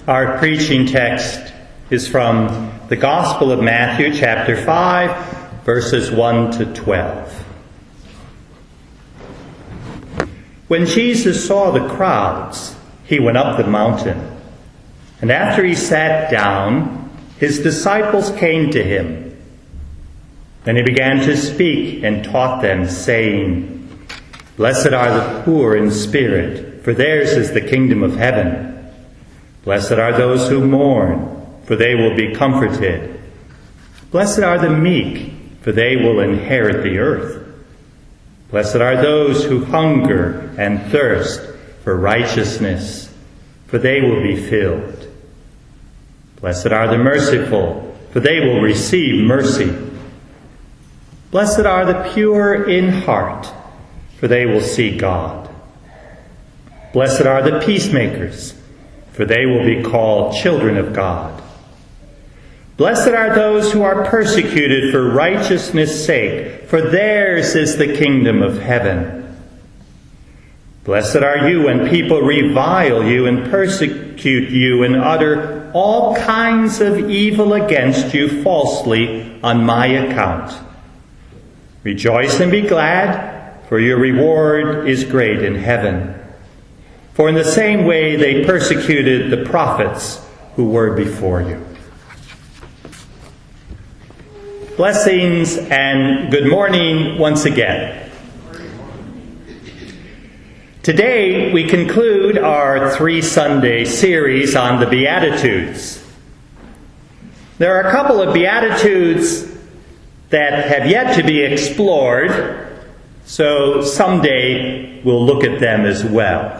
Our preaching text is from the Gospel of Matthew, chapter 5, verses 1 to 12. When Jesus saw the crowds, he went up the mountain. And after he sat down, his disciples came to him. Then he began to speak and taught them, saying, "Blessed are the poor in spirit, for theirs is the kingdom of heaven. Blessed are those who mourn, for they will be comforted. Blessed are the meek, for they will inherit the earth. Blessed are those who hunger and thirst for righteousness, for they will be filled. Blessed are the merciful, for they will receive mercy. Blessed are the pure in heart, for they will see God. Blessed are the peacemakers, for they will be called children of God. Blessed are those who are persecuted for righteousness' sake, for theirs is the kingdom of heaven. Blessed are you when people revile you and persecute you and utter all kinds of evil against you falsely on my account. Rejoice and be glad, for your reward is great in heaven. For in the same way they persecuted the prophets who were before you." Blessings and good morning once again. Today we conclude our 3-Sunday series on the Beatitudes. There are a couple of Beatitudes that have yet to be explored, so someday we'll look at them as well.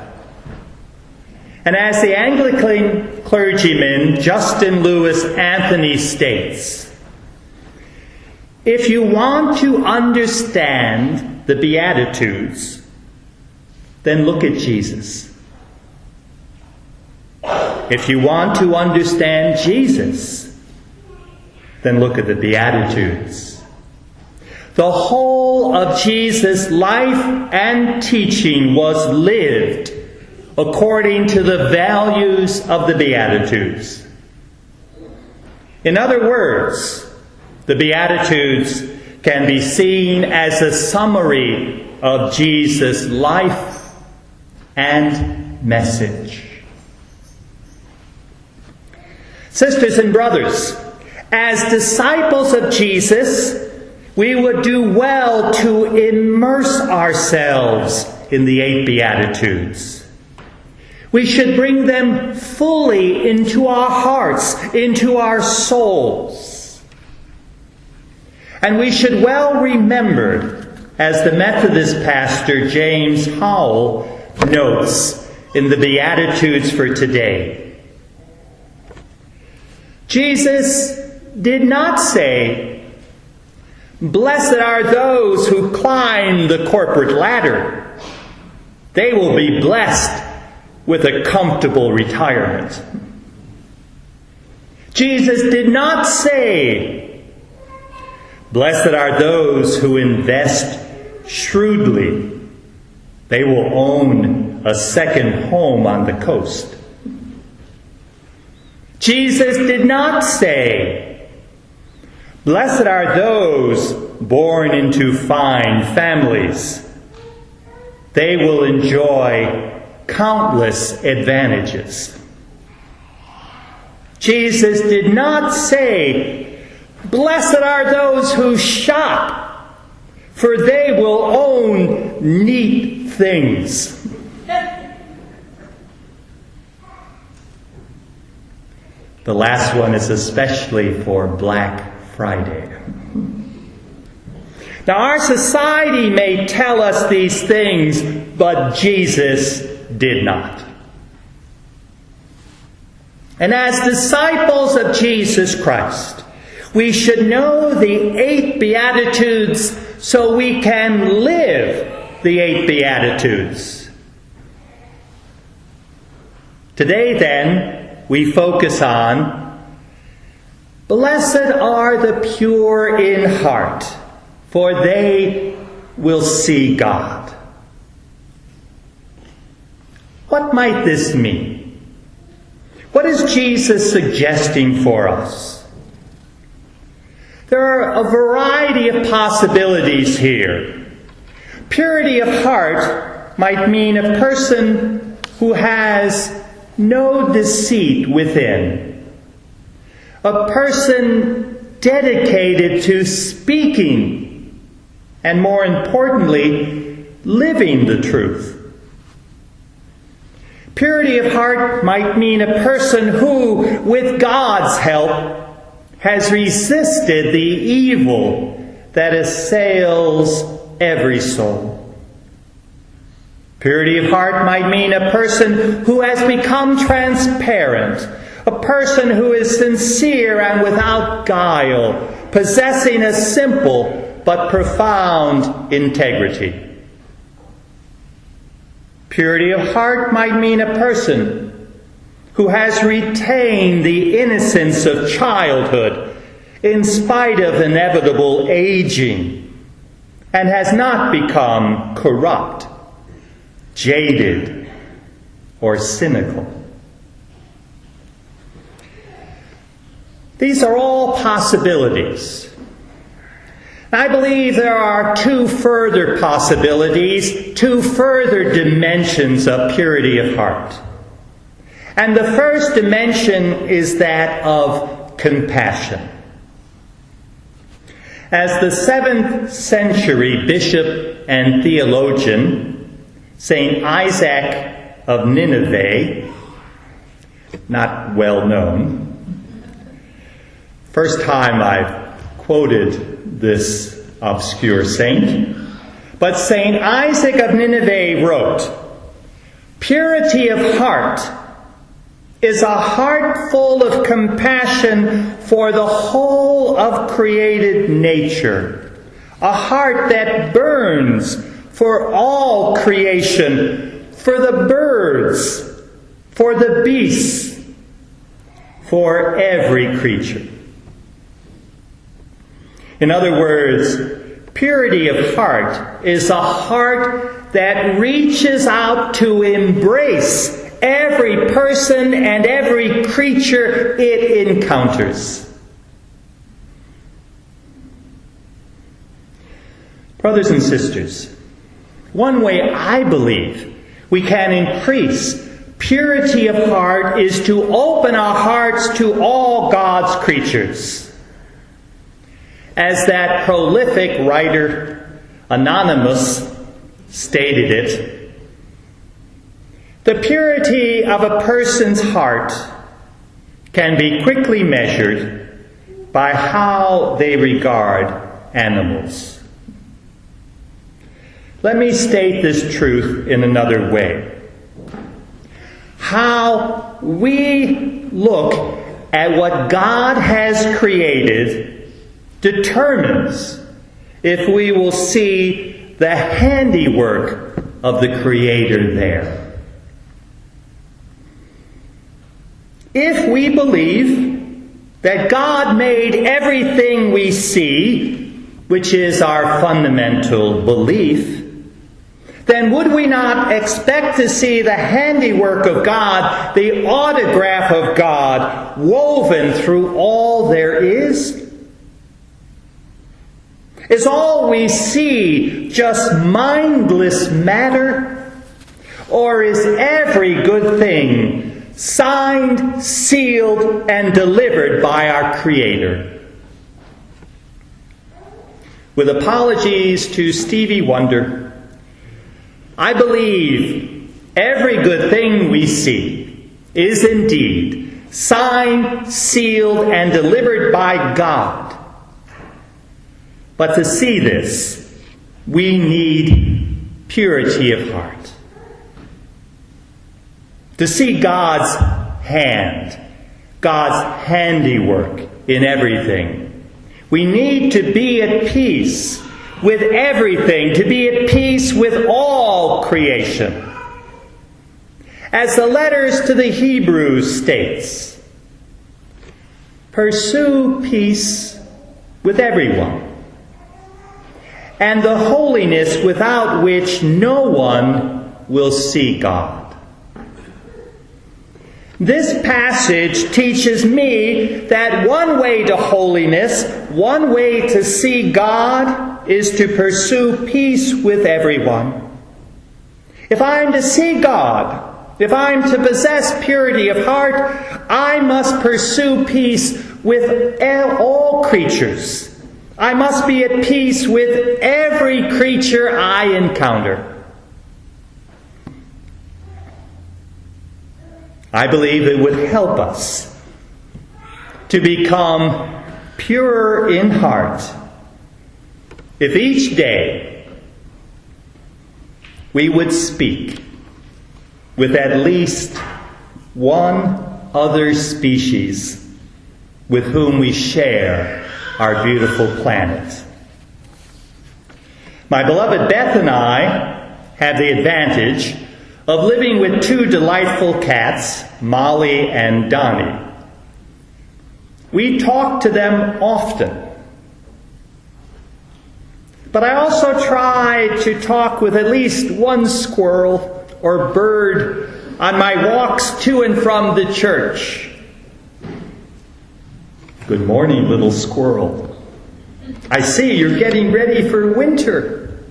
And as the Anglican clergyman Justin Lewis Anthony states, if you want to understand the Beatitudes, then look at Jesus. If you want to understand Jesus, then look at the Beatitudes. The whole of Jesus' life and teaching was lived according to the values of the Beatitudes. In other words, the Beatitudes can be seen as a summary of Jesus' life and message. Sisters and brothers, as disciples of Jesus, we would do well to immerse ourselves in the 8 Beatitudes. We should bring them fully into our hearts, into our souls. And we should well remember, as the Methodist pastor James Howell notes in the Beatitudes for today, Jesus did not say, "Blessed are those who climb the corporate ladder. They will be blessed with a comfortable retirement." Jesus did not say, "Blessed are those who invest shrewdly. They will own a second home on the coast." Jesus did not say, "Blessed are those born into fine families. They will enjoy countless advantages." Jesus did not say, "Blessed are those who shop, for they will own neat things." The last one is especially for Black Friday. Now, our society may tell us these things, but Jesus did not. And as disciples of Jesus Christ, we should know the 8 Beatitudes so we can live the 8 Beatitudes. Today, then, we focus on, "Blessed are the pure in heart, for they will see God." What might this mean? What is Jesus suggesting for us? There are a variety of possibilities here. Purity of heart might mean a person who has no deceit within. A person dedicated to speaking and, more importantly, living the truth. Purity of heart might mean a person who, with God's help, has resisted the evil that assails every soul. Purity of heart might mean a person who has become transparent, a person who is sincere and without guile, possessing a simple but profound integrity. Purity of heart might mean a person who has retained the innocence of childhood in spite of inevitable aging and has not become corrupt, jaded, or cynical. These are all possibilities. I believe there are two further possibilities, two further dimensions of purity of heart. And the first dimension is that of compassion. As the 7th century bishop and theologian, St. Isaac of Nineveh, not well known, first time I've quoted this obscure saint, but St. Isaac of Nineveh wrote, "Purity of heart is a heart full of compassion for the whole of created nature, a heart that burns for all creation, for the birds, for the beasts, for every creature." In other words, purity of heart is a heart that reaches out to embrace every person and every creature it encounters. Brothers and sisters, one way I believe we can increase purity of heart is to open our hearts to all God's creatures. As that prolific writer, Anonymous, stated it, the purity of a person's heart can be quickly measured by how they regard animals. Let me state this truth in another way. How we look at what God has created determines if we will see the handiwork of the Creator there. If we believe that God made everything we see, which is our fundamental belief, then would we not expect to see the handiwork of God, the autograph of God, woven through all there is? Is all we see just mindless matter? Or is every good thing signed, sealed, and delivered by our Creator? With apologies to Stevie Wonder, I believe every good thing we see is indeed signed, sealed, and delivered by God. But to see this, we need purity of heart. To see God's hand, God's handiwork in everything, we need to be at peace with everything, to be at peace with all creation. As the letters to the Hebrews states, pursue peace with everyone, and the holiness without which no one will see God. This passage teaches me that one way to holiness, one way to see God, is to pursue peace with everyone. If I'm to see God, if I'm to possess purity of heart, I must pursue peace with all creatures. I must be at peace with every creature I encounter. I believe it would help us to become purer in heart if each day we would speak with at least one other species with whom we share our beautiful planet. My beloved Beth and I have the advantage of living with two delightful cats, Molly and Donnie. We talk to them often. But I also try to talk with at least one squirrel or bird on my walks to and from the church. Good morning, little squirrel. I see you're getting ready for winter.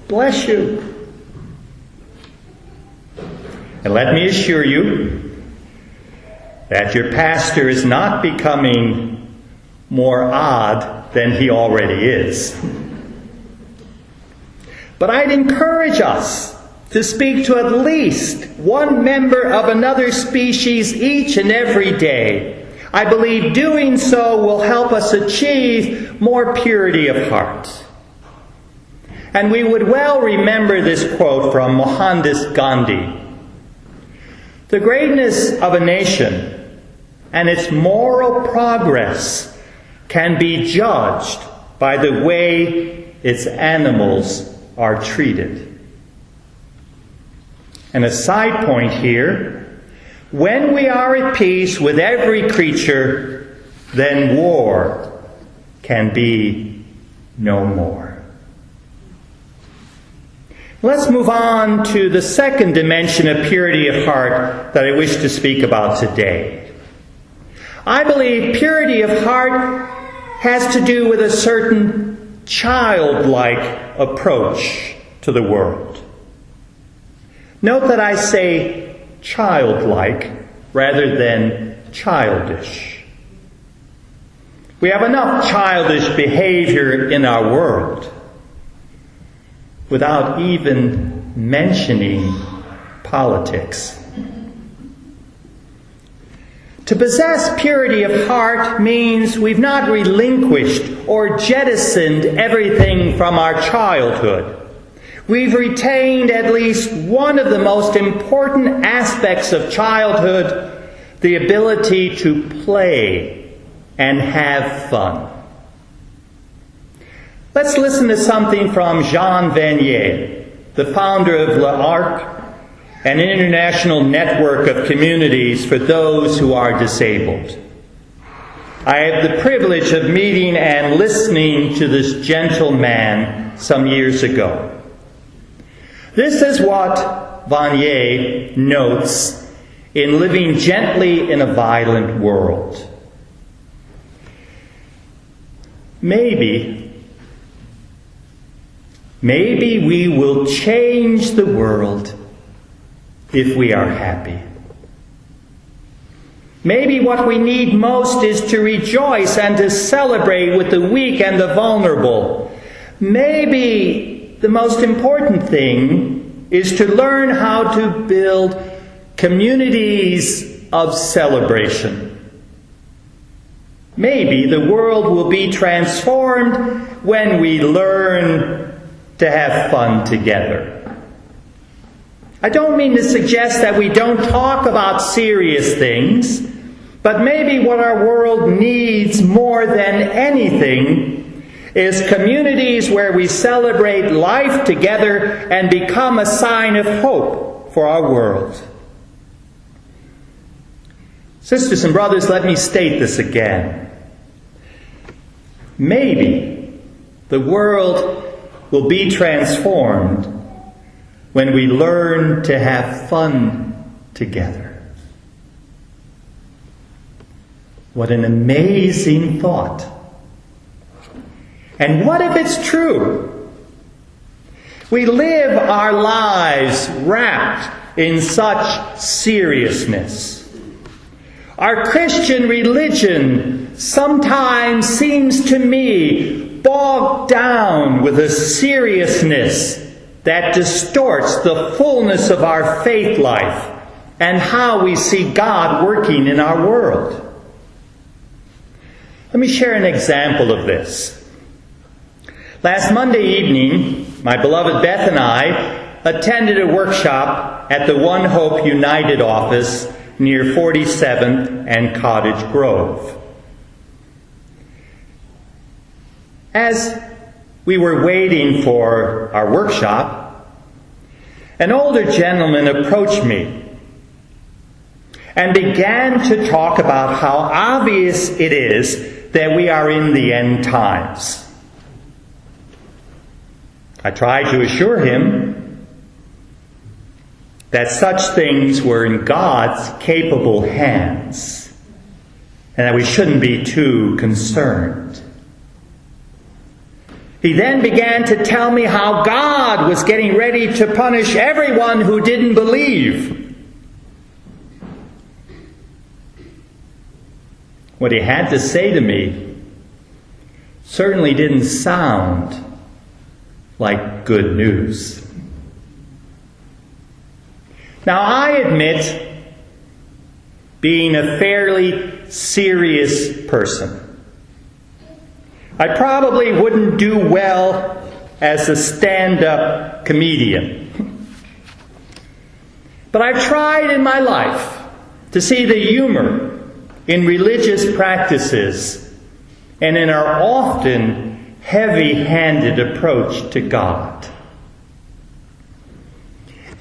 Bless you. And let me assure you that your pastor is not becoming more odd than he already is. But I'd encourage us to speak to at least one member of another species each and every day. I believe doing so will help us achieve more purity of heart. And we would well remember this quote from Mohandas Gandhi. The greatness of a nation and its moral progress can be judged by the way its animals are treated. And a side point here, when we are at peace with every creature, then war can be no more. Let's move on to the second dimension of purity of heart that I wish to speak about today. I believe purity of heart has to do with a certain childlike approach to the world. Note that I say childlike rather than childish. We have enough childish behavior in our world without even mentioning politics. To possess purity of heart means we've not relinquished or jettisoned everything from our childhood. We've retained at least one of the most important aspects of childhood, the ability to play and have fun. Let's listen to something from Jean Vanier, the founder of L'Arc, an international network of communities for those who are disabled. I have the privilege of meeting and listening to this gentle man some years ago. This is what Vanier notes in Living Gently in a Violent World. Maybe we will change the world if we are happy. Maybe what we need most is to rejoice and to celebrate with the weak and the vulnerable. Maybe the most important thing is to learn how to build communities of celebration. Maybe the world will be transformed when we learn to have fun together. I don't mean to suggest that we don't talk about serious things, but maybe what our world needs more than anything is communities where we celebrate life together and become a sign of hope for our world. Sisters and brothers, let me state this again. Maybe the world will be transformed when we learn to have fun together. What an amazing thought. And what if it's true? We live our lives wrapped in such seriousness. Our Christian religion sometimes seems to me bogged down with a seriousness that distorts the fullness of our faith life and how we see God working in our world. Let me share an example of this. Last Monday evening, my beloved Beth and I attended a workshop at the One Hope United office near 47th and Cottage Grove. As we were waiting for our workshop, an older gentleman approached me and began to talk about how obvious it is that we are in the end times. I tried to assure him that such things were in God's capable hands and that we shouldn't be too concerned. He then began to tell me how God was getting ready to punish everyone who didn't believe. What he had to say to me certainly didn't sound like good news. Now, I admit being a fairly serious person. I probably wouldn't do well as a stand-up comedian. But I've tried in my life to see the humor in religious practices and in our often heavy-handed approach to God.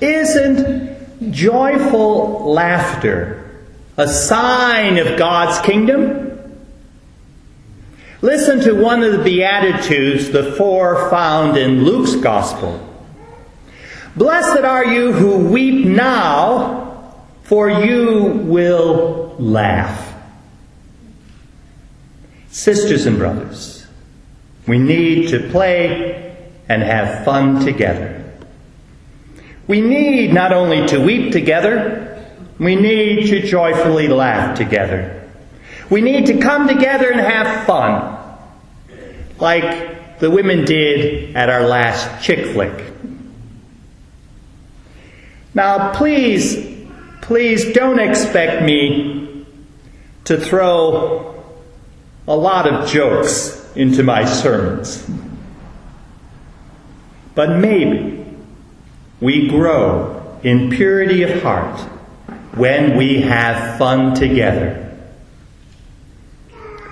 Isn't joyful laughter a sign of God's kingdom? Listen to one of the Beatitudes, the 4 found in Luke's Gospel. Blessed are you who weep now, for you will laugh. Sisters and brothers, we need to play and have fun together. We need not only to weep together, we need to joyfully laugh together. We need to come together and have fun, like the women did at our last chick flick. Now, please don't expect me to throw a lot of jokes into my sermons. But maybe we grow in purity of heart when we have fun together.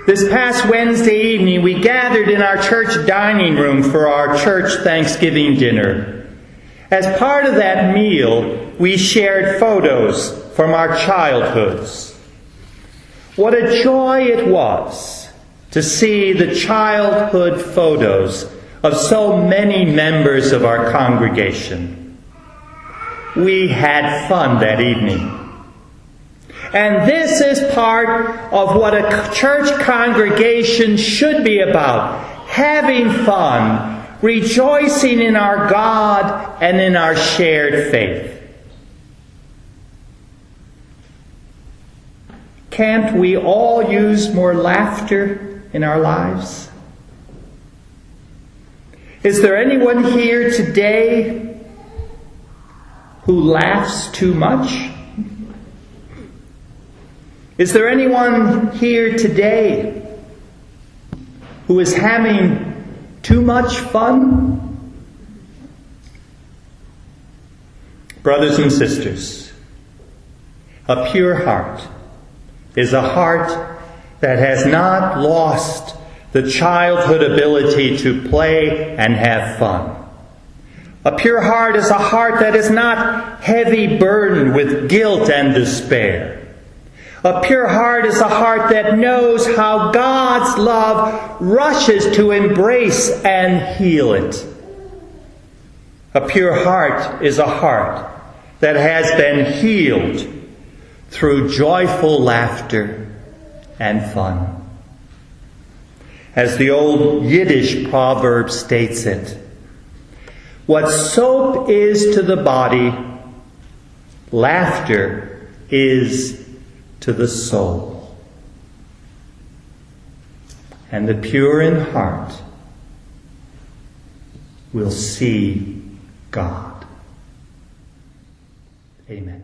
This past Wednesday evening, we gathered in our church dining room for our church Thanksgiving dinner. As part of that meal, we shared photos from our childhoods. What a joy it was to see the childhood photos of so many members of our congregation. We had fun that evening. And this is part of what a church congregation should be about. Having fun, rejoicing in our God and in our shared faith. Can't we all use more laughter in our lives? Is there anyone here today who laughs too much? Is there anyone here today who is having too much fun? Brothers and sisters, a pure heart is a heart that has not lost the childhood ability to play and have fun. A pure heart is a heart that is not heavy burdened with guilt and despair. A pure heart is a heart that knows how God's love rushes to embrace and heal it. A pure heart is a heart that has been healed through joyful laughter and fun. As the old Yiddish proverb states it, what soap is to the body, laughter is to the soul. And the pure in heart will see God. Amen.